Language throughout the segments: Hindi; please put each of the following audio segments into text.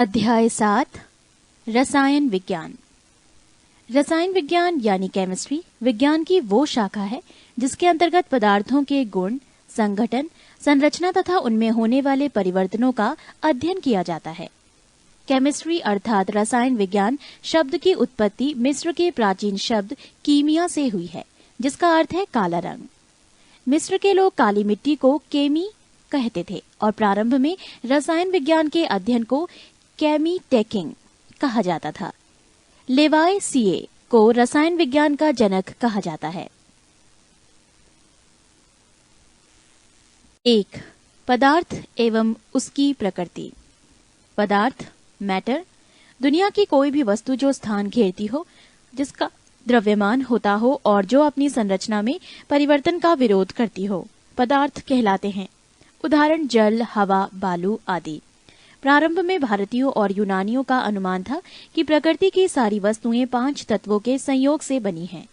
अध्याय 7 रसायन विज्ञान। रसायन विज्ञान यानी केमिस्ट्री विज्ञान की वो शाखा है जिसके अंतर्गत पदार्थों के गुण, संगठन, संरचना तथा उनमें होने वाले परिवर्तनों का अध्ययन किया जाता है। केमिस्ट्री अर्थात रसायन विज्ञान शब्द की उत्पत्ति मिस्र के प्राचीन शब्द कीमिया से हुई है, जिसका अर्थ है काला रंग। मिस्र के लोग काली मिट्टी को केमी कहते थे और प्रारंभ में रसायन विज्ञान के अध्ययन को केमीटेकिंग कहा जाता था। लेवाय सीए को रसायन विज्ञान का जनक कहा जाता है। 1. पदार्थ एवं उसकी प्रकृति। पदार्थ मैटर दुनिया की कोई भी वस्तु जो स्थान घेरती हो, जिसका द्रव्यमान होता हो और जो अपनी संरचना में परिवर्तन का विरोध करती हो, पदार्थ कहलाते हैं। उदाहरण जल, हवा, बालू आदि। प्रारंभ में भारतीयों और यूनानियों का अनुमान था कि प्रकृति की सारी वस्तुएं 5 तत्वों के संयोग से बनी हैं।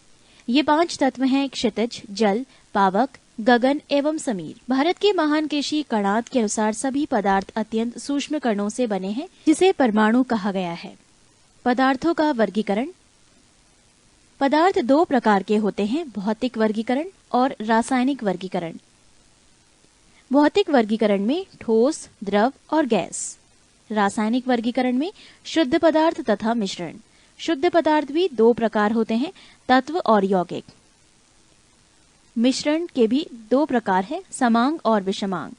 ये 5 तत्व हैं क्षितिज, जल, पावक, गगन एवं समीर। भारत के महान कृषि कणाद के अनुसार सभी पदार्थ अत्यंत सूक्ष्म कणों से बने हैं, जिसे परमाणु कहा गया है। पदार्थों का वर्गीकरण। पदार्थ 2 प्रकार के होते हैं, भौतिक वर्गीकरण और रासायनिक वर्गीकरण। भौतिक वर्गीकरण में ठोस, द्रव और गैस। रासायनिक वर्गीकरण में शुद्ध पदार्थ तथा मिश्रण। शुद्ध पदार्थ भी 2 प्रकार होते हैं, तत्व और यौगिक। मिश्रण के भी 2 प्रकार है, समांग और विषमांग।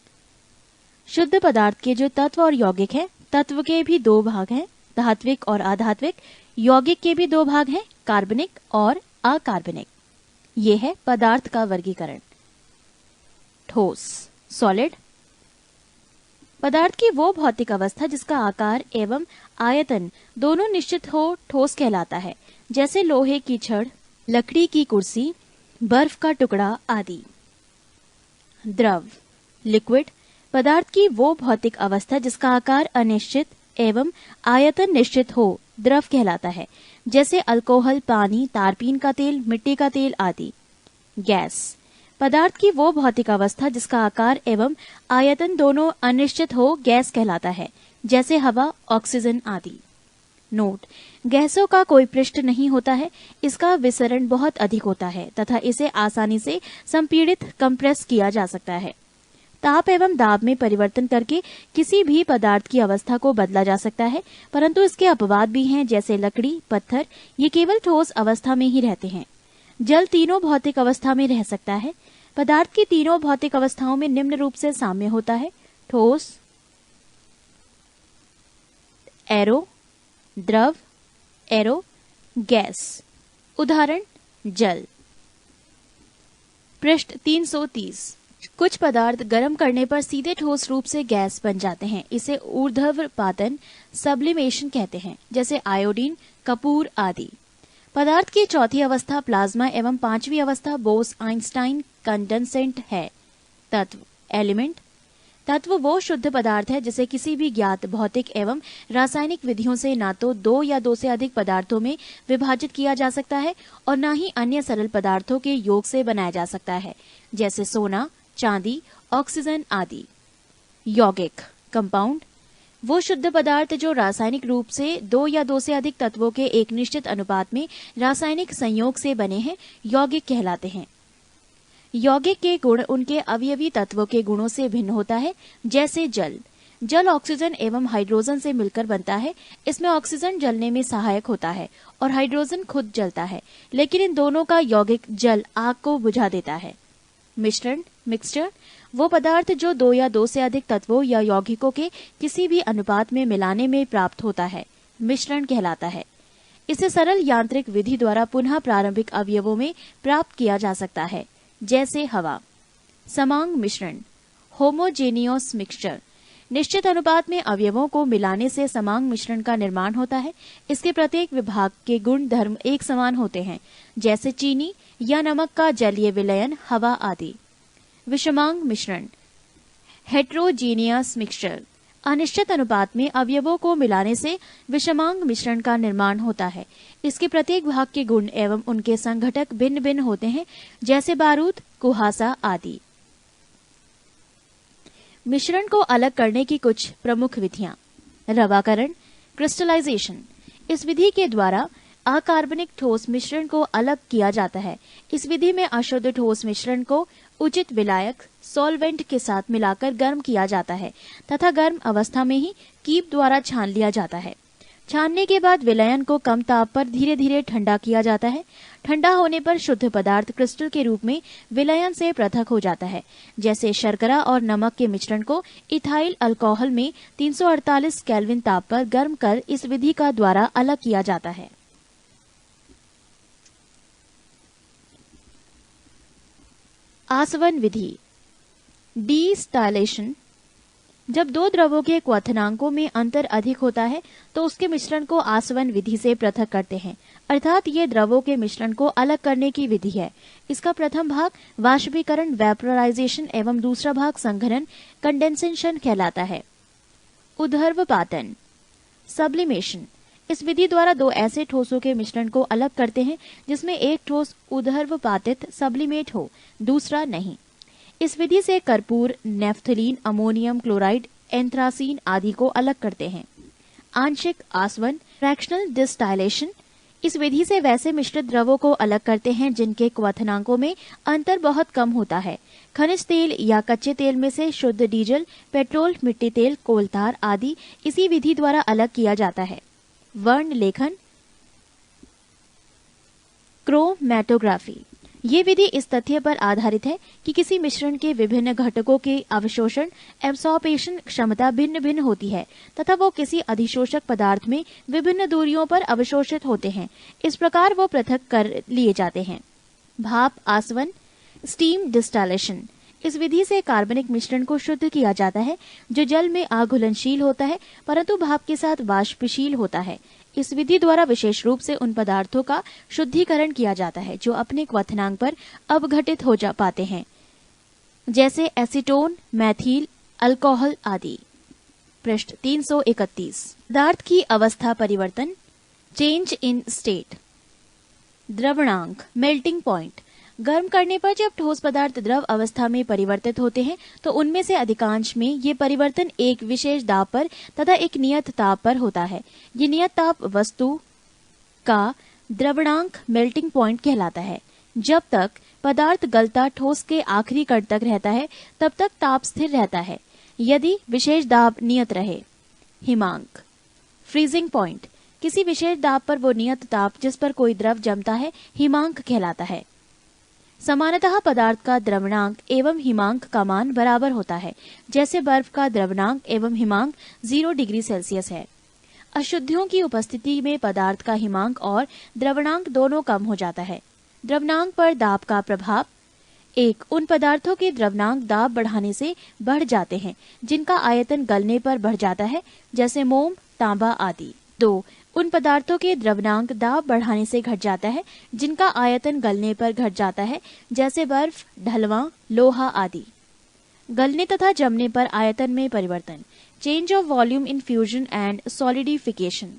शुद्ध पदार्थ के जो तत्व और यौगिक हैं, तत्व के भी 2 भाग हैं, धात्विक और अधात्विक। यौगिक के भी 2 भाग हैं, कार्बनिक और अकार्बनिक। ये है पदार्थ का वर्गीकरण। ठोस सॉलिड पदार्थ की वो भौतिक अवस्था जिसका आकार एवं आयतन दोनों निश्चित हो, ठोस कहलाता है, जैसे लोहे की छड़, लकड़ी की कुर्सी, बर्फ का टुकड़ा आदि। द्रव लिक्विड पदार्थ की वो भौतिक अवस्था जिसका आकार अनिश्चित एवं आयतन निश्चित हो, द्रव कहलाता है, जैसे अल्कोहल, पानी, तारपीन का तेल, मिट्टी का तेल आदि। गैस पदार्थ की वो भौतिक अवस्था जिसका आकार एवं आयतन दोनों अनिश्चित हो, गैस कहलाता है, जैसे हवा, ऑक्सीजन आदि। नोट: गैसों का कोई पृष्ठ नहीं होता है, इसका विसरण बहुत अधिक होता है तथा इसे आसानी से संपीड़ित कंप्रेस किया जा सकता है। ताप एवं दाब में परिवर्तन करके किसी भी पदार्थ की अवस्था को बदला जा सकता है, परंतु इसके अपवाद भी हैं, जैसे लकड़ी, पत्थर, ये केवल ठोस अवस्था में ही रहते हैं। जल तीनों भौतिक अवस्था में रह सकता है। पदार्थ की तीनों भौतिक अवस्थाओं में निम्न रूप से साम्य होता है: ठोस, एरो, द्रव, एरो, गैस। उदाहरण जल। पृष्ठ 330। कुछ पदार्थ गर्म करने पर सीधे ठोस रूप से गैस बन जाते हैं, इसे ऊर्ध्वपातन सब्लिमेशन कहते हैं, जैसे आयोडीन, कपूर आदि। पदार्थ की चौथी अवस्था प्लाज्मा एवं 5वीं अवस्था बोस-आइंस्टाइन कंडेंसेंट है। तत्व एलिमेंट तत्व वो शुद्ध पदार्थ है जिसे किसी भी ज्ञात भौतिक एवं रासायनिक विधियों से ना तो 2 या 2 से अधिक पदार्थों में विभाजित किया जा सकता है और न ही अन्य सरल पदार्थों के योग से बनाया जा सकता है, जैसे सोना, चांदी, ऑक्सीजन आदि। यौगिक कंपाउंड वो शुद्ध पदार्थ जो रासायनिक रूप से 2 या 2 से अधिक तत्वों के एक निश्चित अनुपात में रासायनिक संयोग से बने हैं, यौगिक कहलाते हैं। यौगिक के गुण उनके अवयवी तत्वों के गुणों से भिन्न होता है, जैसे जल। जल ऑक्सीजन एवं हाइड्रोजन से मिलकर बनता है। इसमें ऑक्सीजन जलने में सहायक होता है और हाइड्रोजन खुद जलता है, लेकिन इन दोनों का यौगिक जल आग को बुझा देता है। मिश्रण मिक्सचर वो पदार्थ जो 2 या 2 से अधिक तत्वों या यौगिकों के किसी भी अनुपात में मिलाने में प्राप्त होता है, मिश्रण कहलाता है। इसे सरल यांत्रिक विधि द्वारा पुनः प्रारंभिक अवयवों में प्राप्त किया जा सकता है, जैसे हवा। समांग मिश्रण होमोजेनियस मिक्सचर निश्चित अनुपात में अवयवों को मिलाने से समांग मिश्रण का निर्माण होता है। इसके प्रत्येक विभाग के गुण धर्म एक समान होते हैं, जैसे चीनी या नमक का जलीय विलयन, हवा आदि। विषमांग मिश्रण हेट्रोजीनियस मिक्सचर अनिश्चित अनुपात में अवयवों को मिलाने से विषमांग मिश्रण का निर्माण होता है। इसके प्रत्येक भाग के गुण एवं उनके संघटक भिन्न भिन्न होते हैं, जैसे बारूद, कुहासा आदि। मिश्रण को अलग करने की कुछ प्रमुख विधियां: रवाकरण, क्रिस्टलाइजेशन। इस विधि के द्वारा अकार्बनिक ठोस मिश्रण को अलग किया जाता है। इस विधि में अशुद्ध ठोस मिश्रण को उचित विलायक सॉल्वेंट के साथ मिलाकर गर्म किया जाता है तथा गर्म अवस्था में ही कीप द्वारा छान लिया जाता है। छानने के बाद विलयन को कम ताप पर धीरे धीरे ठंडा किया जाता है। ठंडा होने पर शुद्ध पदार्थ क्रिस्टल के रूप में विलयन से पृथक हो जाता है। जैसे शर्करा और नमक के मिश्रण को इथाइल अल्कोहल में 348 केल्विन ताप पर गर्म कर इस विधि का द्वारा अलग किया जाता है। आसवन विधि, डिस्टाइलेशन। जब दो द्रवों के क्वथनांकों में अंतर अधिक होता है तो उसके मिश्रण को आसवन विधि से पृथक करते हैं, अर्थात ये द्रवों के मिश्रण को अलग करने की विधि है। इसका प्रथम भाग वाष्पीकरण वेपोराइजेशन एवं दूसरा भाग संघनन कंडेंसेशन कहलाता है। उद्धर्वपातन सब्लिमेशन। इस विधि द्वारा दो ऐसे ठोसों के मिश्रण को अलग करते हैं जिसमें एक ठोस उद्धर्वपातित सब्लिमेट हो, दूसरा नहीं। इस विधि से कर्पूर, नेफ्थलीन, अमोनियम क्लोराइड, एंथ्रासीन आदि को अलग करते हैं। आंशिक आसवन फ्रैक्शनल डिस्टाइलेशन। इस विधि से वैसे मिश्रित द्रवों को अलग करते हैं जिनके क्वथनांकों में अंतर बहुत कम होता है। खनिज तेल या कच्चे तेल में से शुद्ध डीजल, पेट्रोल, मिट्टी तेल, कोलतार आदि इसी विधि द्वारा अलग किया जाता है। वर्ण लेखन क्रोमैटोग्राफी। ये विधि इस तथ्य पर आधारित है कि किसी मिश्रण के विभिन्न घटकों की अवशोषण एब्सॉर्प्शन क्षमता भिन्न भिन्न होती है तथा वो किसी अधिशोषक पदार्थ में विभिन्न दूरियों पर अवशोषित होते हैं। इस प्रकार वो पृथक कर लिए जाते हैं। भाप आसवन स्टीम डिस्टाइलेशन। इस विधि से कार्बनिक मिश्रण को शुद्ध किया जाता है जो जल में अघुलनशील होता है परंतु भाप के साथ वाष्पशील होता है। इस विधि द्वारा विशेष रूप से उन पदार्थों का शुद्धिकरण किया जाता है जो अपने क्वथनांक पर अवघटित हो जा पाते हैं, जैसे एसीटोन, मैथिल, अल्कोहल आदि। पृष्ठ 331। पदार्थ की अवस्था परिवर्तन चेंज इन स्टेट। द्रवणांक मेल्टिंग पॉइंट। गर्म करने पर जब ठोस पदार्थ द्रव अवस्था में परिवर्तित होते हैं तो उनमें से अधिकांश में ये परिवर्तन एक विशेष दाब पर तथा एक नियत ताप पर होता है। ये नियत ताप वस्तु का द्रवणांक मेल्टिंग पॉइंट कहलाता है। जब तक पदार्थ गलता ठोस के आखिरी कण तक रहता है तब तक ताप स्थिर रहता है यदि विशेष दाब नियत रहे। हिमांक फ्रीजिंग पॉइंट। किसी विशेष दाब पर वो नियत ताप जिस पर कोई द्रव जमता है हिमांक कहलाता है। सामान्यतः पदार्थ का द्रवणांक एवं हिमांक का मान बराबर होता है, जैसे बर्फ का द्रवणांक एवं हिमांक 0 डिग्री सेल्सियस है। अशुद्धियों की उपस्थिति में पदार्थ का हिमांक और द्रवणांक दोनों कम हो जाता है। द्रवणांक पर दाब का प्रभाव। 1. उन पदार्थों के द्रवणांक दाब बढ़ाने से बढ़ जाते हैं जिनका आयतन गलने पर बढ़ जाता है, जैसे मोम, तांबा आदि। 2. उन पदार्थों के द्रवणांक दाब बढ़ाने से घट जाता है जिनका आयतन गलने पर घट जाता है, जैसे बर्फ, ढलवा, लोहा आदि। गलने तथा जमने पर आयतन में परिवर्तन change of volume in fusion and solidification.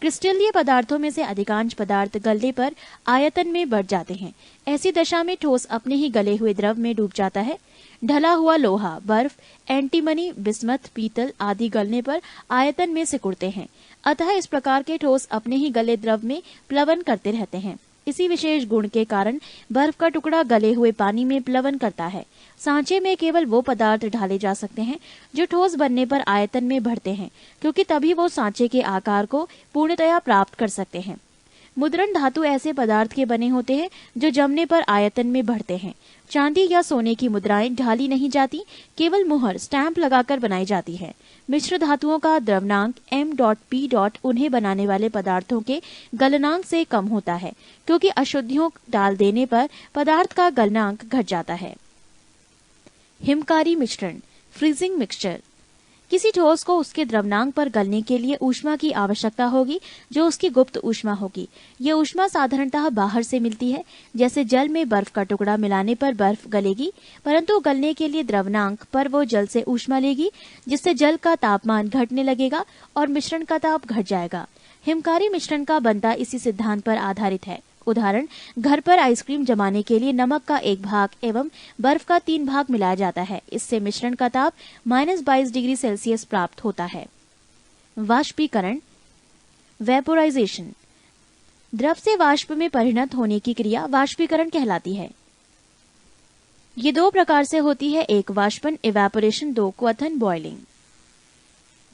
क्रिस्टलीय पदार्थों में से अधिकांश पदार्थ गलने पर आयतन में बढ़ जाते हैं। ऐसी दशा में ठोस अपने ही गले हुए द्रव में डूब जाता है। ढला हुआ लोहा, बर्फ, एंटीमनी, बिस्मथ, पीतल आदि गलने पर आयतन में सिकुड़ते हैं। अतः इस प्रकार के ठोस अपने ही गले द्रव में प्लवन करते रहते हैं। इसी विशेष गुण के कारण बर्फ का टुकड़ा गले हुए पानी में प्लवन करता है। सांचे में केवल वो पदार्थ ढाले जा सकते हैं जो ठोस बनने पर आयतन में बढ़ते हैं, क्योंकि तभी वो सांचे के आकार को पूर्णतया प्राप्त कर सकते हैं। मुद्रण धातु ऐसे पदार्थ के बने होते हैं जो जमने पर आयतन में बढ़ते हैं। चांदी या सोने की मुद्राएं ढाली नहीं जाती, केवल मुहर स्टैंप लगाकर बनाई जाती है। मिश्र धातुओं का द्रवणांक m.p. उन्हें बनाने वाले पदार्थों के गलनांक से कम होता है, क्योंकि अशुद्धियों डाल देने पर पदार्थ का गलनांक घट जाता है। हिमकारी मिश्रण फ्रीजिंग मिक्सचर। किसी ठोस को उसके द्रवणांक पर गलने के लिए ऊष्मा की आवश्यकता होगी जो उसकी गुप्त ऊष्मा होगी। ये ऊष्मा साधारणतः बाहर से मिलती है, जैसे जल में बर्फ का टुकड़ा मिलाने पर बर्फ गलेगी, परंतु गलने के लिए द्रवणांक पर वो जल से ऊष्मा लेगी, जिससे जल का तापमान घटने लगेगा और मिश्रण का ताप घट जाएगा। हिमकारी मिश्रण का बनता इसी सिद्धांत पर आधारित है। उदाहरण, घर पर आइसक्रीम जमाने के लिए नमक का 1 भाग एवं बर्फ का 3 भाग मिलाया जाता है। इससे मिश्रण का ताप -22 डिग्री सेल्सियस प्राप्त होता है। वाष्पीकरण, वेपोराइजेशन। द्रव से वाष्प में परिणत होने की क्रिया वाष्पीकरण कहलाती है। ये दो प्रकार से होती है, एक वाष्पन इवेपोरेशन, दो क्वथन बॉइलिंग।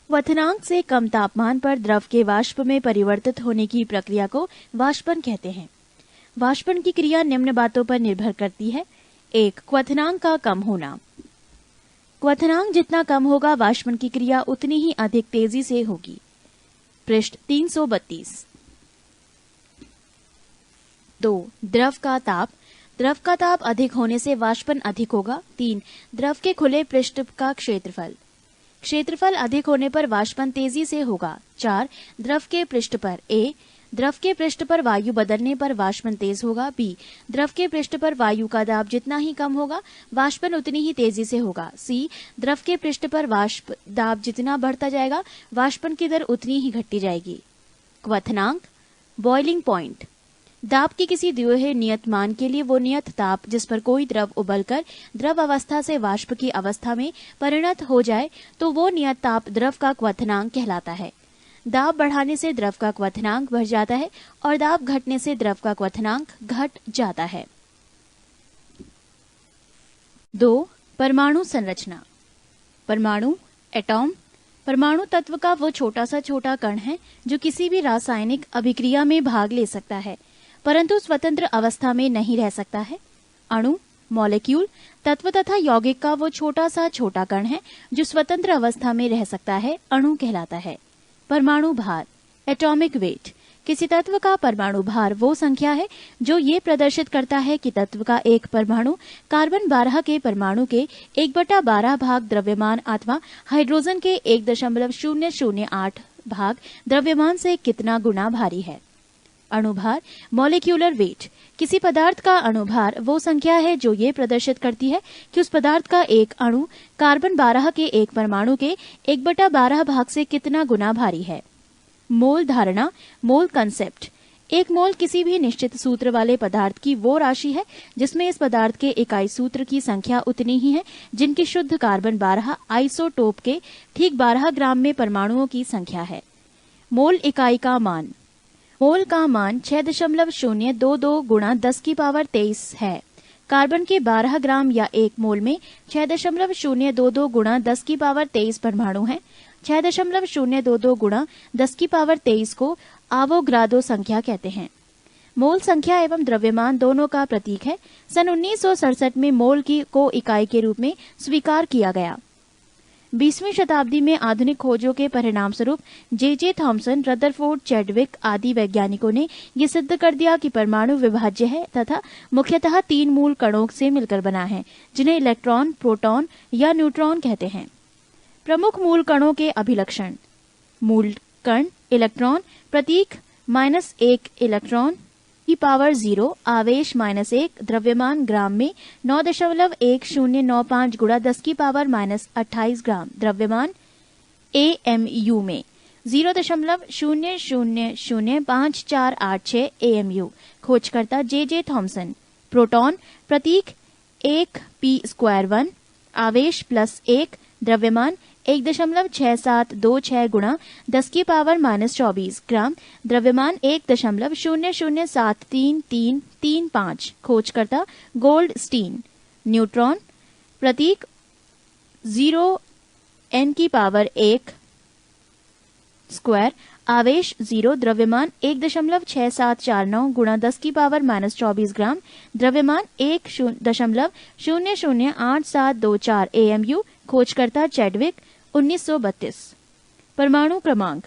क्वथनांक से कम तापमान पर द्रव के वाष्प में परिवर्तित होने की प्रक्रिया को वाष्पन कहते हैं। वाष्पन की क्रिया निम्न बातों पर निर्भर करती है। एक, क्वथनांक का कम होना। क्वथनांक जितना कम होगा वाष्पन की क्रिया उतनी ही अधिक तेजी से होगी। पृष्ठ 332। 2. द्रव का ताप। द्रव का ताप अधिक होने से वाष्पन अधिक होगा। 3. द्रव के खुले पृष्ठ का क्षेत्रफल। क्षेत्रफल अधिक होने पर वाष्पन तेजी से होगा। 4. द्रव के पृष्ठ पर। ए. द्रव के पृष्ठ पर वायु बदलने पर वाष्पन तेज होगा। बी. द्रव के पृष्ठ पर वायु का दाब जितना ही कम होगा वाष्पन उतनी ही तेजी से होगा। सी. द्रव के पृष्ठ पर वाष्प दाब जितना बढ़ता जाएगा वाष्पन की दर उतनी ही घटती जाएगी। क्वथनांक, बॉइलिंग पॉइंट। दाब की किसी दिए हुए नियत मान के लिए वो नियत ताप जिस पर कोई द्रव उबलकर द्रव अवस्था से वाष्प की अवस्था में परिणत हो जाए तो वो नियत ताप द्रव का क्वथनांक कहलाता है। दाब बढ़ाने से द्रव का क्वथनांक बढ़ जाता है और दाब घटने से द्रव का क्वथनांक घट जाता है। 2. परमाणु संरचना। परमाणु, एटॉम। परमाणु तत्व का वो छोटा सा छोटा कण है जो किसी भी रासायनिक अभिक्रिया में भाग ले सकता है परंतु स्वतंत्र अवस्था में नहीं रह सकता है। अणु, मॉलिक्यूल। तत्व तथा यौगिक का वो छोटा सा छोटा कण है जो स्वतंत्र अवस्था में रह सकता है, अणु कहलाता है। परमाणु भार, एटॉमिक वेट। किसी तत्व का परमाणु भार वो संख्या है जो ये प्रदर्शित करता है कि तत्व का एक परमाणु कार्बन 12 के परमाणु के 1/12 भाग द्रव्यमान अथवा हाइड्रोजन के 1.008 भाग द्रव्यमान से कितना गुना भारी है। अणुभार, मॉलिक्यूलर वेट। किसी पदार्थ का अणुभार वो संख्या है जो ये प्रदर्शित करती है कि उस पदार्थ का एक अणु कार्बन 12 के एक परमाणु के 1/12 भाग से कितना गुना भारी है। मोल धारणा, मोल कंसेप्ट। एक मोल किसी भी निश्चित सूत्र वाले पदार्थ की वो राशि है जिसमें इस पदार्थ के इकाई सूत्र की संख्या उतनी ही है जिनकी शुद्ध कार्बन 12 आइसोटोप के ठीक 12 ग्राम में परमाणुओं की संख्या है। मोल इकाई का मान। मोल का मान 6.022 गुणा 10 की पावर 23 है। कार्बन के 12 ग्राम या एक मोल में 6.022 गुणा 10 की पावर 23 परमाणु हैं। 6.022 गुणा 10 की पावर 23 को आवोग्रादो संख्या कहते हैं। मोल संख्या एवं द्रव्यमान दोनों का प्रतीक है। सन 1967 में मोल को इकाई के रूप में स्वीकार किया गया। 20वीं शताब्दी में आधुनिक खोजों के परिणाम स्वरूप जे थॉमसन, रदरफोर्ड, चैडविक आदि वैज्ञानिकों ने ये सिद्ध कर दिया कि परमाणु विभाज्य है तथा मुख्यतः 3 मूल कणों से मिलकर बना है जिन्हें इलेक्ट्रॉन, प्रोटॉन या न्यूट्रॉन कहते हैं। प्रमुख मूल कणों के अभिलक्षण। मूल कण, इलेक्ट्रॉन, प्रतीक -1 इलेक्ट्रॉन की पावर 0, आवेश -1, द्रव्यमान ग्राम में 9.1095 गुणा 10 की पावर -28 ग्राम, द्रव्यमान AMU में 0.000548 AMU। खोजकर्ता जे थॉमसन। प्रोटॉन, प्रतीक 1p²1, आवेश +1, द्रव्यमान 1.6726 गुणा 10 की पावर -24 ग्राम, द्रव्यमान 1.00733335। खोजकर्ता गोल्डस्टीन। न्यूट्रॉन, प्रतीक 0n की पावर 1 स्क्वायर, आवेश 0, द्रव्यमान 1.6749 गुणा 10 की पावर -24 ग्राम, द्रव्यमान 1.008724 AMU। खोजकर्ता चैडविक, 1932। परमाणु क्रमांक,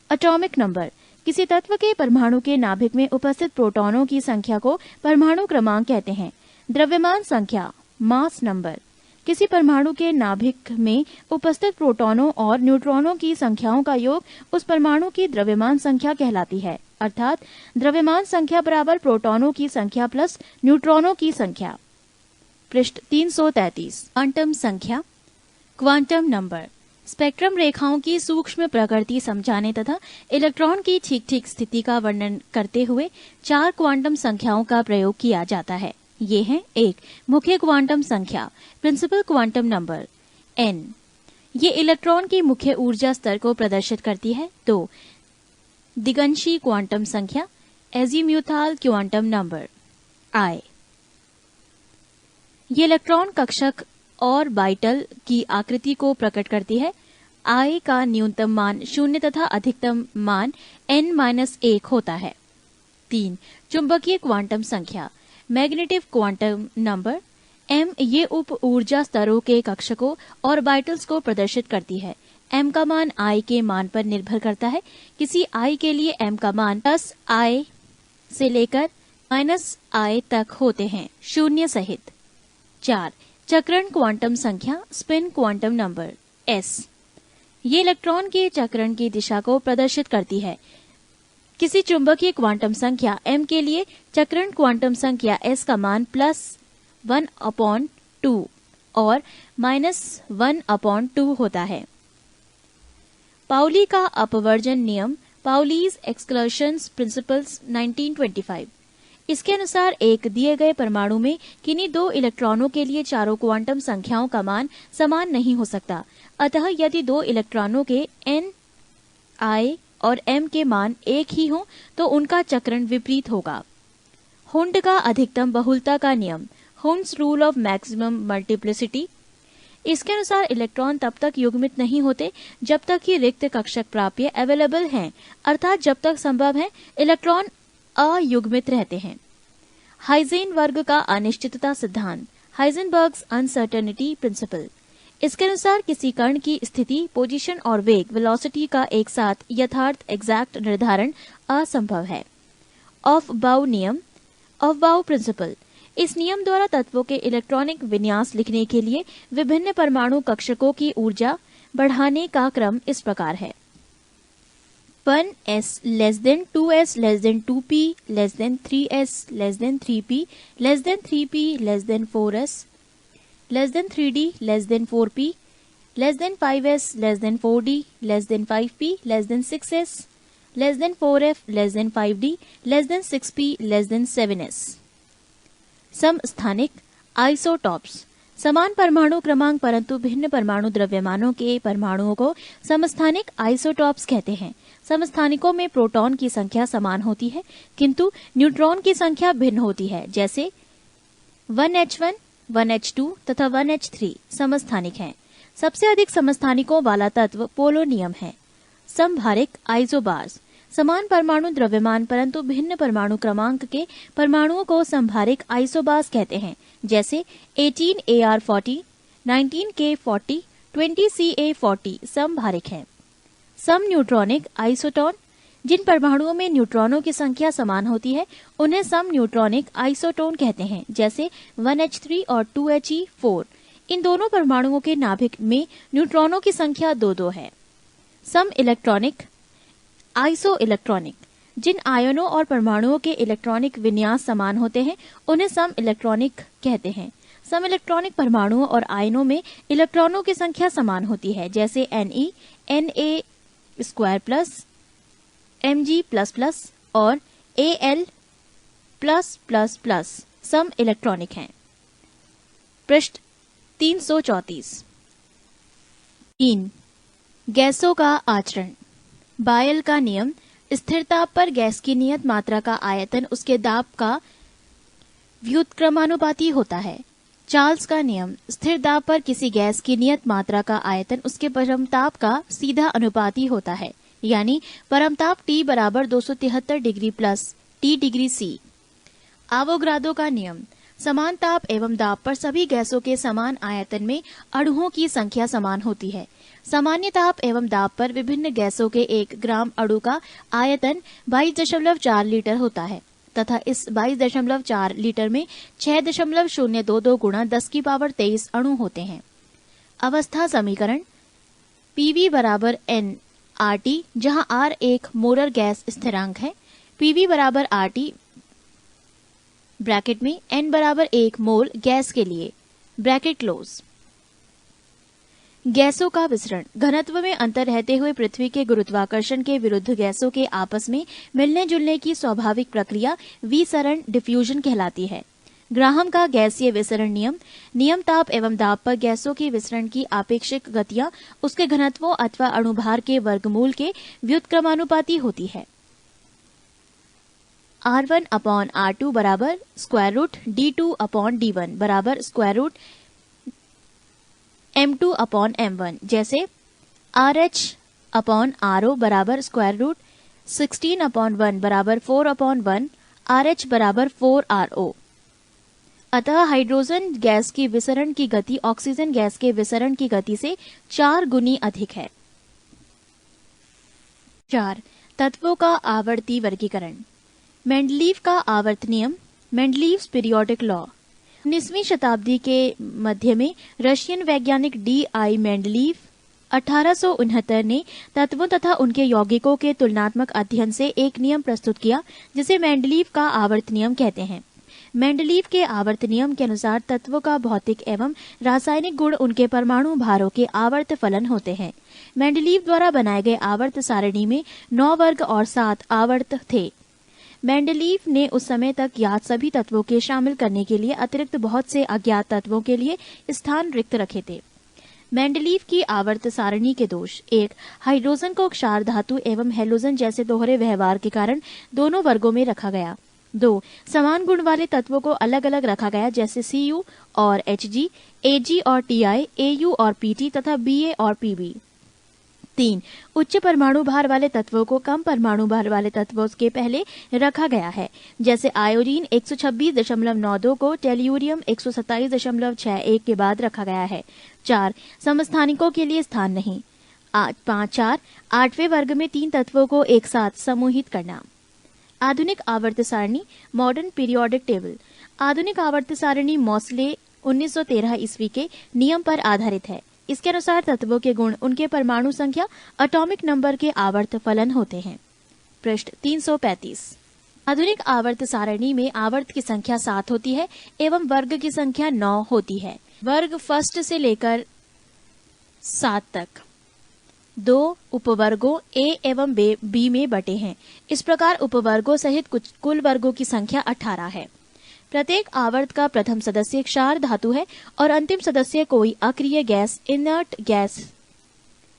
एटॉमिक नंबर। किसी तत्व के परमाणु के नाभिक में उपस्थित प्रोटॉनों की संख्या को परमाणु क्रमांक कहते हैं। द्रव्यमान संख्या, मास नंबर। किसी परमाणु के नाभिक में उपस्थित प्रोटॉनों और न्यूट्रॉनों की संख्याओं का योग उस परमाणु की द्रव्यमान संख्या कहलाती है। अर्थात द्रव्यमान संख्या बराबर प्रोटॉनों की संख्या प्लस न्यूट्रॉनों की संख्या। पृष्ठ 333। क्वांटम संख्या, क्वांटम नंबर। स्पेक्ट्रम रेखाओं की सूक्ष्म प्रकृति समझाने तथा इलेक्ट्रॉन की ठीक ठीक स्थिति का वर्णन करते हुए 4 क्वांटम संख्याओं का प्रयोग किया जाता है। ये हैं: 1. मुख्य क्वांटम संख्या, प्रिंसिपल क्वांटम नंबर n। ये इलेक्ट्रॉन की मुख्य ऊर्जा स्तर को प्रदर्शित करती है। तो दिगंशी क्वांटम संख्या, एजीम्यूथाल क्वांटम नंबर I। ये इलेक्ट्रॉन कक्षक और बाइटल की आकृति को प्रकट करती है। I का न्यूनतम मान 0 तथा अधिकतम मान n-1 होता है। 3 चुंबकीय क्वांटम संख्या, मैग्नेटिक क्वांटम नंबर M ये उप ऊर्जा स्तरों के कक्षकों और बाइटल्स को प्रदर्शित करती है। M का मान I के मान पर निर्भर करता है। किसी I के लिए M का मान +I से लेकर -I तक होते हैं, शून्य सहित। 4 चक्रण क्वांटम संख्या, स्पिन क्वांटम नंबर S। ये इलेक्ट्रॉन के चक्रण की दिशा को प्रदर्शित करती है। किसी चुंबकीय क्वांटम संख्या M के लिए चक्रण क्वांटम संख्या S का मान +1/2 और -1/2 होता है। पाउली का अपवर्जन नियम, पाउलीज एक्सक्लूशन प्रिंसिपल्स 1925। इसके अनुसार एक दिए गए परमाणु में किन्हीं दो इलेक्ट्रॉनों के लिए चारों क्वांटम संख्याओं का मान समान नहीं हो सकता। अतः यदि दो इलेक्ट्रॉनों के n, I और m के मान एक ही हों तो उनका चक्रण विपरीत होगा। हुंड का अधिकतम बहुलता का नियम, Hund's rule of maximum multiplicity. इसके अनुसार इलेक्ट्रॉन तब तक युग्मित नहीं होते जब तक कि रिक्त कक्षक प्राप्य अवेलेबल हैं, अर्थात जब तक संभव है इलेक्ट्रॉन अयुग्मित रहते हैं। हाइजेनबर्ग का अनिश्चितता सिद्धांत, हाइजेनबर्ग्स अनसर्टेनिटी प्रिंसिपल। इसके अनुसार किसी कण की स्थिति, पोजीशन और वेग, वेलोसिटी का एक साथ यथार्थ एग्जैक्ट निर्धारण असंभव है। ऑफ-बाउ नियम, ऑफ-बाउ प्रिंसिपल। इस नियम द्वारा तत्वों के इलेक्ट्रॉनिक विन्यास लिखने के लिए विभिन्न परमाणु कक्षकों की ऊर्जा बढ़ाने का क्रम इस प्रकार है। 1s less than 2s less than 2p less than 3s less than 3p less than 3p less than 4s less than 3d less than 4p less than 5s less than 4d less than 5p less than 6s less than 4f less than 5d less than 6p less than 7s। समस्थानिक आइसोटॉप्स, समान परमाणु क्रमांक परंतु भिन्न परमाणु द्रव्यमानों के परमाणुओं को समस्थानिक आइसोटॉप्स कहते हैं। समस्थानिकों में प्रोटॉन की संख्या समान होती है किंतु न्यूट्रॉन की संख्या भिन्न होती है, जैसे 1h1, 1h2 तथा 1h3 समस्थानिक हैं। सबसे अधिक समस्थानिकों वाला तत्व पोलोनियम है। समभारिक आइसोबार्स, समान परमाणु द्रव्यमान परंतु भिन्न परमाणु क्रमांक के परमाणुओं को समभारिक आइसोबार्स कहते हैं, जैसे 18Ar40, 19K40, 20Ca40 समभारिक हैं। सम न्यूट्रॉनिक आइसोटोन, जिन परमाणुओं में न्यूट्रॉनों की संख्या समान होती है उन्हें सम न्यूट्रॉनिक आइसोटोन कहते हैं, जैसे 1h3 और 2he4। इन दोनों परमाणुओं के नाभिक में न्यूट्रॉनों की संख्या 2-2 है। सम इलेक्ट्रॉनिक आइसो इलेक्ट्रॉनिक, जिन आयनों और परमाणुओं के इलेक्ट्रॉनिक विन्यास समान होते हैं उन्हें सम इलेक्ट्रॉनिक कहते हैं। सम इलेक्ट्रॉनिक परमाणुओं और आयनों में इलेक्ट्रॉनों की संख्या समान होती है, जैसे Ne, Na2+, Mg++ और Al+++ सम इलेक्ट्रॉनिक हैं। पृष्ठ 334। 3 गैसों का आचरण, बायल का नियम, स्थिर ताप पर गैस की नियत मात्रा का आयतन उसके दाब का व्युत्क्रमानुपाती होता है। चार्ल्स का नियम, स्थिर दाब पर किसी गैस की नियत मात्रा का आयतन उसके परमताप का सीधा अनुपाती होता है, यानी परमताप T बराबर 273 degree plus T degree C। Avogadro का नियम, समान ताप एवं दाब पर सभी गैसों के समान आयतन में अणुओं की संख्या समान होती है। सामान्य ताप एवं दाब पर विभिन्न गैसों के 1 ग्राम अणु का आयतन 22.4 लीटर होता है तथा इस 22.4 लीटर में 6.022 गुणा 10⁻23 अणु होते हैं। अवस्था समीकरण, Pv बराबर n RT, जहां R एक मोलर गैस स्थिरांक है। Pv बराबर RT ब्रैकेट में n बराबर 1 मोल गैस के लिए, ब्रैकेट क्लोज। गैसों का विसरण, घनत्व में अंतर रहते हुए पृथ्वी के गुरुत्वाकर्षण के विरुद्ध गैसों के आपस में मिलने जुलने की स्वाभाविक प्रक्रिया विसरण डिफ्यूजन कहलाती है। ग्राहम का गैसीय विसरण नियम। नियम ताप एवं दाब पर गैसों की विसरण की आपेक्षिक गतियां उसके घनत्वों अथवा अणुभार के वर्गमूल के व्युत्क्रमानुपाती होती है। R1 अपॉन R2 बराबर square root D2 upon D1 बराबर square root M2 upon M1, जैसे RH अपॉन RO बराबर स्क्वायर रूट 16 अपॉन 1 बराबर 4 अपॉन 1, RH बराबर 4RO। अतः हाइड्रोजन गैस की विसरण की गति ऑक्सीजन गैस के विसरण की गति से 4 गुनी अधिक है। 4. तत्वों का आवर्ती वर्गीकरण। मेंडलीव का आवर्त नियम, मेंडलीव्स पीरियोडिक लॉ। 19वीं शताब्दी के मध्य में रशियन वैज्ञानिक D.I. मेंडलीव 1869 ने तत्वों तथा उनके यौगिकों के तुलनात्मक अध्ययन से एक नियम प्रस्तुत किया, जिसे मेंडलीव का आवर्त नियम कहते हैं। मेंडलीव के आवर्त नियम के अनुसार तत्वों का भौतिक एवं रासायनिक गुण उनके परमाणु भारों के आवर्त फलन होते हैं। मेंडलीव द्वारा बनाए गए आवर्त सारणी में 9 वर्ग और 7 आवर्त थे। मेंडलीव ने उस समय तक ज्ञात सभी तत्वों के शामिल करने के लिए अतिरिक्त बहुत से अज्ञात तत्वों के लिए स्थान रिक्त रखे थे। मेंडलीव की आवर्त सारणी के दोष। 1. हाइड्रोजन को क्षार धातु एवं हैलोजन जैसे दोहरे व्यवहार के कारण दोनों वर्गों में रखा गया। 2. समान गुण वाले तत्वों को अलग अलग रखा गया, जैसे Cu और Hg, Ag और Ti, Au और Pt तथा Ba और Pb। 3. उच्च परमाणु भार वाले तत्वों को कम परमाणु भार वाले तत्वों के पहले रखा गया है, जैसे आयोडीन 126.92 को टेल्यूरियम 127.61 के बाद रखा गया है। 4. समस्थानिकों के लिए स्थान नहीं। 4. 8वें वर्ग में 3 तत्वों को एक साथ समूहित करना। आधुनिक आवर्त सारणी, मॉडर्न पीरियोडिक टेबल। आधुनिक आवर्त सारणी मोसले 1913 ईस्वी के नियम पर आधारित है। इसके अनुसार तत्वों के गुण उनके परमाणु संख्या एटॉमिक नंबर के आवर्त फलन होते हैं। पृष्ठ 335। आधुनिक आवर्त सारणी में आवर्त की संख्या 7 होती है एवं वर्ग की संख्या 9 होती है। वर्ग फर्स्ट से लेकर 7 तक 2 उपवर्गों A एवं B में बटे हैं। इस प्रकार उपवर्गों सहित कुल वर्गों की संख्या 18 है। प्रत्येक आवर्त का प्रथम सदस्य क्षार धातु है और अंतिम सदस्य कोई अक्रिय गैस, इनर्ट गैस।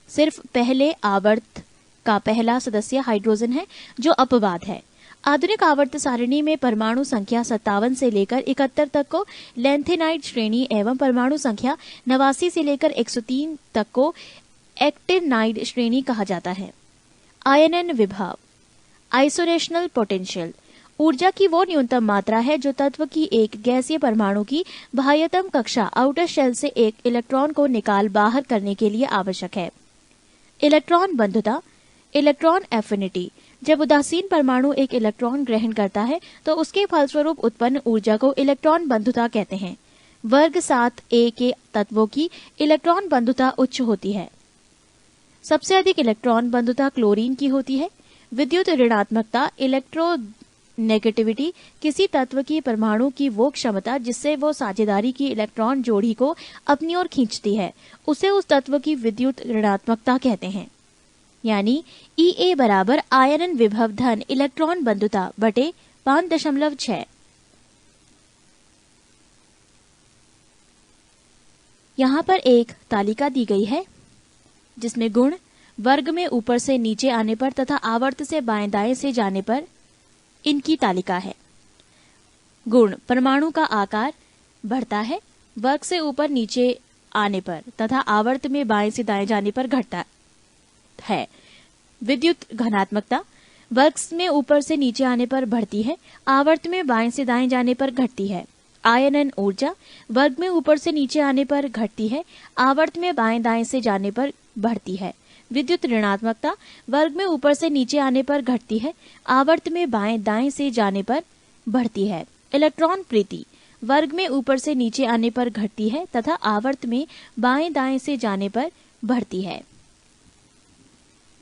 सिर्फ पहले आवर्त का पहला सदस्य हाइड्रोजन है, जो अपवाद है। आधुनिक आवर्त सारणी में परमाणु संख्या 57 से लेकर 71 तक को लैंथेनाइड श्रेणी एवं परमाणु संख्या 89 से लेकर 103 तक को एक्टिनाइड श्रेणी कहा जाता है। आयनन विभव, आइसोलेशनल पोटेंशियल, ऊर्जा की वो न्यूनतम मात्रा है जो तत्व की एक गैसीय परमाणु की बाह्यतम कक्षा आउटर शेल से एक इलेक्ट्रॉन को निकाल बाहर करने के लिए आवश्यक है। इलेक्ट्रॉन बंधुता, इलेक्ट्रॉन एफिनिटी, जब उदासीन परमाणु एक इलेक्ट्रॉन ग्रहण करता है तो उसके फलस्वरूप उत्पन्न ऊर्जा को इलेक्ट्रॉन बंधुता कहते हैं। वर्ग 7a के तत्वों की इलेक्ट्रॉन बंधुता उच्च होती है। सबसे अधिक इलेक्ट्रॉन बंधुता क्लोरीन की होती है। विद्युत ऋणात्मकता, इलेक्ट्रोनेगेटिविटी, किसी तत्व की परमाणु की वो क्षमता जिससे वो साझेदारी की इलेक्ट्रॉन जोड़ी को अपनी ओर खींचती है, उसे उस तत्व की विद्युत ऋणात्मकता कहते हैं। यानी Ea बराबर आयनन विभव धन इलेक्ट्रॉन बंधुता बटे 5.6। यहाँ पर एक तालिका दी गई है जिसमें गुण वर्ग में ऊपर से नीचे आने पर तथा आवर्त से बाएं दाएं से जाने पर इनकी तालिका है। गुण परमाणु का आकार बढ़ता है वर्ग से ऊपर नीचे आने पर तथा आवर्त में बाएं से दाएं जाने पर घटता है। विद्युत घनात्मकता वर्ग में ऊपर से नीचे आने पर बढ़ती है, आवर्त में बाएं से दाएं जाने पर घटती है। आयनन ऊर्जा वर्ग में ऊपर से नीचे आने पर घटती है, आवर्त में बाएं दाएं से जाने पर बढ़ती है। विद्युत ऋणात्मकता वर्ग में ऊपर से नीचे आने पर घटती है, आवर्त में बाएं दाएं से जाने पर बढ़ती है। इलेक्ट्रॉन प्रीति वर्ग में ऊपर से नीचे आने पर घटती है तथा आवर्त में बाएं दाएं से जाने पर बढ़ती है।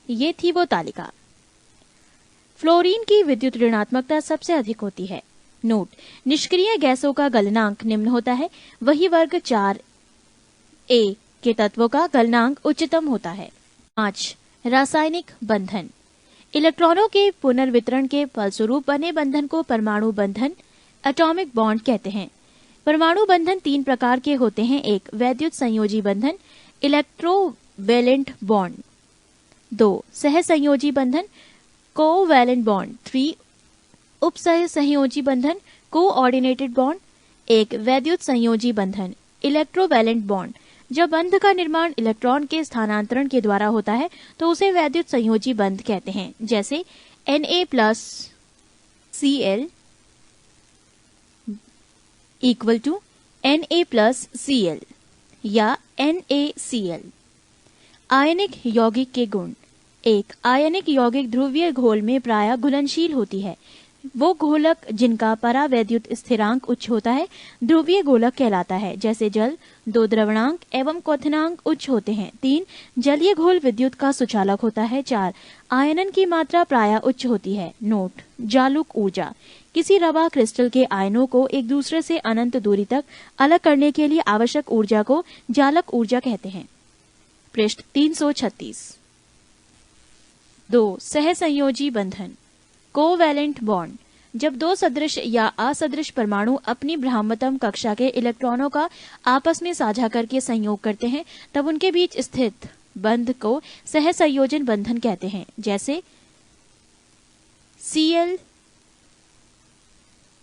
ये थी वो तालिका। फ्लोरीन की विद्युत ऋणात्मकता सबसे अधिक होती है। नोट, निष्क्रिय गैसों का गलनांक निम्न होता है, वही वर्ग 4a के तत्वों का गलनांक उच्चतम होता है। 5. रासायनिक बंधन, इलेक्ट्रॉनों के पुनर्वितरण के फलस्वरूप बने बंधन को परमाणु बंधन एटॉमिक बॉन्ड कहते हैं। परमाणु बंधन 3 प्रकार के होते हैं। 1 वैद्युत संयोजी बंधन इलेक्ट्रोवैलेंट बॉन्ड, 2 सहसंयोजी बंधन कोवैलेंट बॉन्ड, 3 उपसह संयोजी बंधन कोऑर्डिनेटेड बॉन्ड। 1 वैद्युत संयोजी बंधन इलेक्ट्रोवैलेंट बॉन्ड। जब बंध का निर्माण इलेक्ट्रॉन के स्थानांतरण के द्वारा होता है तो उसे वैद्युत संयोजी बंध कहते हैं। जैसे Na+Cl इक्वल टू Na+Cl या NaCl। आयनिक यौगिक के गुण। 1 आयनिक यौगिक ध्रुवीय घोल में प्रायः घुलनशील होती है। वो घोलक जिनका परावैद्युत स्थिरांक उच्च होता है ध्रुवीय घोलक कहलाता है। जैसे जल 2 द्रवणांक एवं क्वथनांक उच्च होते हैं। 3 जलीय घोल विद्युत का सुचालक होता है। 4 आयनन की मात्रा प्रायः उच्च होती है। नोट: जालुक ऊर्जा। किसी रवा क्रिस्टल के आयनों को एक दूसरे से अनंत दूरी तक अलग करने के लिए आवश्यक ऊर्जा को जालक ऊर्जा कहते हैं। पृष्ठ 336। 2 सहसंयोजी बंधन कोवैलेंट बॉन्ड। जब 2 सदृश या असदृश परमाणु अपनी ब्रह्मतम कक्षा के इलेक्ट्रॉनों का आपस में साझा करके संयोग करते हैं तब उनके बीच स्थित बंध को सहसंयोजन बंधन कहते हैं। जैसे Cl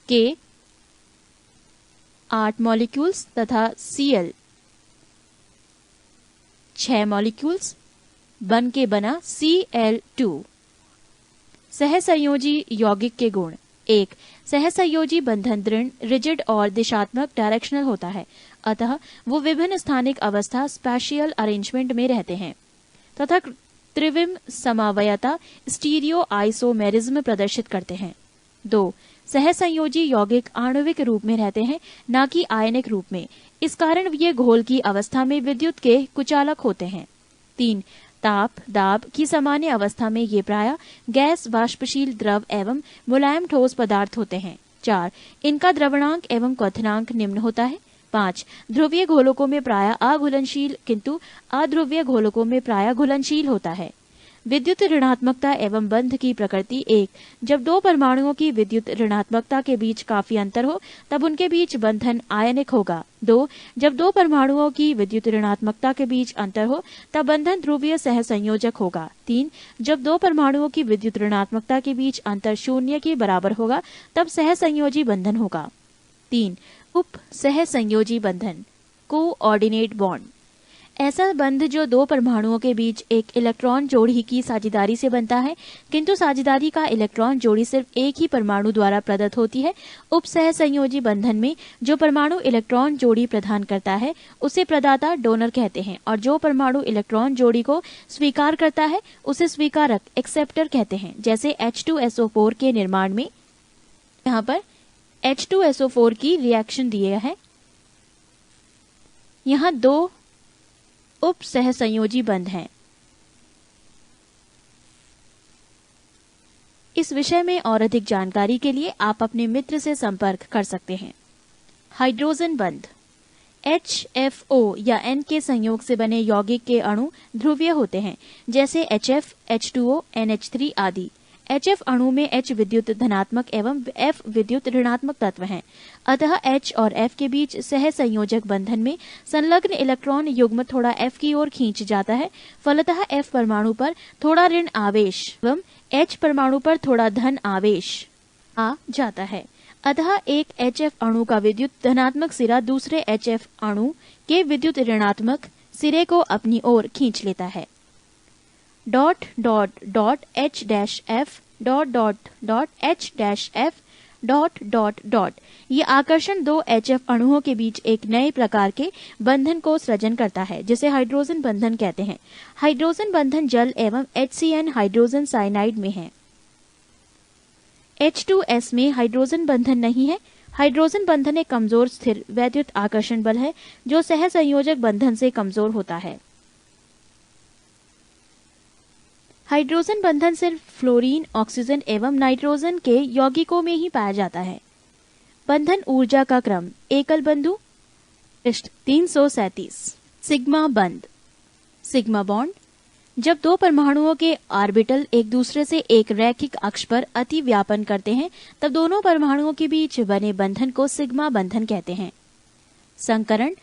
के 8 मॉलिक्यूल्स तथा Cl 6 मॉलिक्यूल्स बन के बना Cl2। सहसंयोजी यौगिक के गुण। 1 सहसंयोजी बंधन दृढ़ रिजिड और दिशात्मक डायरेक्शनल होता है, अतः वो विभिन्न स्थानिक अवस्था स्पैशियल अरेंजमेंट में रहते हैं तथा त्रिविम समवायता स्टीरियो आइसोमेरिज्म प्रदर्शित करते हैं। 2 सहसंयोजी यौगिक आणविक रूप में रहते हैं न कि आयनिक रूप में, इस कारण ये घोल की अवस्था में विद्युत के कुचालक होते हैं। 3 ताप दाब की सामान्य अवस्था में ये प्रायः गैस वाष्पशील द्रव एवं मुलायम ठोस पदार्थ होते हैं। 4 इनका द्रवणांक एवं क्वथनांक निम्न होता है। 5 ध्रुवीय घोलकों में प्रायः अघुलनशील किंतु अध्रुवीय घोलकों में प्रायः घुलनशील होता है। विद्युत ऋणात्मकता एवं बंध की प्रकृति। 1 जब 2 परमाणुओं की विद्युत ऋणात्मकता के बीच काफी अंतर हो तब उनके बीच बंधन आयनिक होगा। 2 जब 2 परमाणुओं की विद्युत ऋणात्मकता के बीच अंतर हो तब बंधन ध्रुवीय सहसंयोजक होगा। 3 जब 2 परमाणुओं की विद्युत ऋणात्मकता के बीच अंतर 0 के बराबर होगा तब सहसंयोजी बंधन होगा। 3 उप सहसंयोजी बंधन कोऑर्डिनेट बॉन्ड। ऐसा बंध जो 2 परमाणुओं के बीच एक इलेक्ट्रॉन जोड़ी की साझेदारी से बनता है किंतु साझेदारी का इलेक्ट्रॉन जोड़ी सिर्फ एक ही परमाणु द्वारा प्रदत्त होती है। उप सहसंयोजी बंधन में जो परमाणु इलेक्ट्रॉन जोड़ी प्रदान करता है उसे प्रदाता डोनर कहते हैं और जो परमाणु इलेक्ट्रॉन जोड़ी को स्वीकार करता है उसे स्वीकारक एक्सेप्टर कहते हैं। जैसे H2SO4 के निर्माण में यहाँ पर H2SO4 की रिएक्शन दिया है। यहाँ 2 उप सहसंयोजी बंध हैं। इस विषय में और अधिक जानकारी के लिए आप अपने मित्र से संपर्क कर सकते हैं। हाइड्रोजन बंध। HFO या N के संयोग से बने यौगिक के अणु ध्रुवीय होते हैं, जैसे HF, H2O, NH3 आदि। HF अणु में H विद्युत धनात्मक एवं F विद्युत ऋणात्मक तत्व हैं, अतः H और F के बीच सहसंयोजक बंधन में संलग्न इलेक्ट्रॉन युग्म थोड़ा F की ओर खींच जाता है। फलतः F परमाणु पर थोड़ा ऋण आवेश एवं H परमाणु पर थोड़ा धन आवेश आ जाता है। अतः एक HF अणु का विद्युत धनात्मक सिरा दूसरे HF अणु के विद्युत ऋणात्मक सिरे को अपनी ओर खींच लेता है। Dot dot dot H dash F dot dot dot H dash F dot dot dot ये आकर्षण 2 HF अणुओं के बीच एक नए प्रकार के बंधन को सृजन करता है, जिसे हाइड्रोजन बंधन कहते हैं। हाइड्रोजन बंधन जल एवं HCN हाइड्रोजन साइनाइड में है। H2S में हाइड्रोजन बंधन नहीं है। हाइड्रोजन बंधन एक कमजोर स्थिर वैद्युत आकर्षण बल है जो सहसंयोजक बंधन से कमजोर होता है। हाइड्रोजन बंधन सिर्फ फ्लोरीन, ऑक्सीजन एवं नाइट्रोजन के यौगिकों में ही पाया जाता है। बंधन ऊर्जा का क्रम। एकल बंधु। पृष्ठ 337। सिग्मा बंध। Sigma bond. जब 2 परमाणुओं के ऑर्बिटल एक दूसरे से एक रैखिक अक्ष पर अति व्यापन करते हैं तब दोनों परमाणुओं के बीच बने बंधन को सिग्मा बंधन कहते हैं। संकरण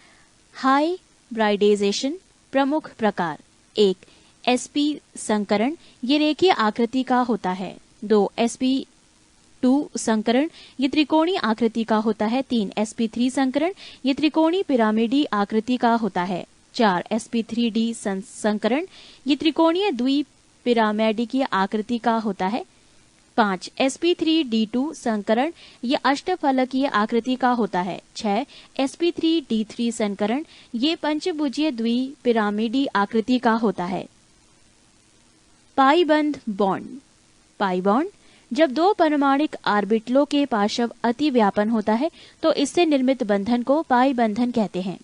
हाइब्रिडाइजेशन प्रमुख प्रकार। 1. sp संकरण, ये रेखीय आकृति का होता है। 2. sp2 संकरण, ये त्रिकोणीय आकृति का होता है। 3. sp3 संकरण, ये त्रिकोणीय पिरामिडी आकृति का होता है। 4. sp3d संकरण, ये त्रिकोणीय द्विपिरामिडीय आकृति का होता है। 5. sp3d2 संकरण, ये अष्टफलकीय आकृति का होता है। 6. sp3d3 संकरण, ये पंचभुजीय द्विपिरामिडी आकृति का होता है। पाई बंध बॉन्ड। पाई बॉन्ड, जब दो परमाणुक ऑर्बिटलों के पार्श्व अति व्यापन होता है तो इससे निर्मित बंधन को पाई बंधन कहते हैं।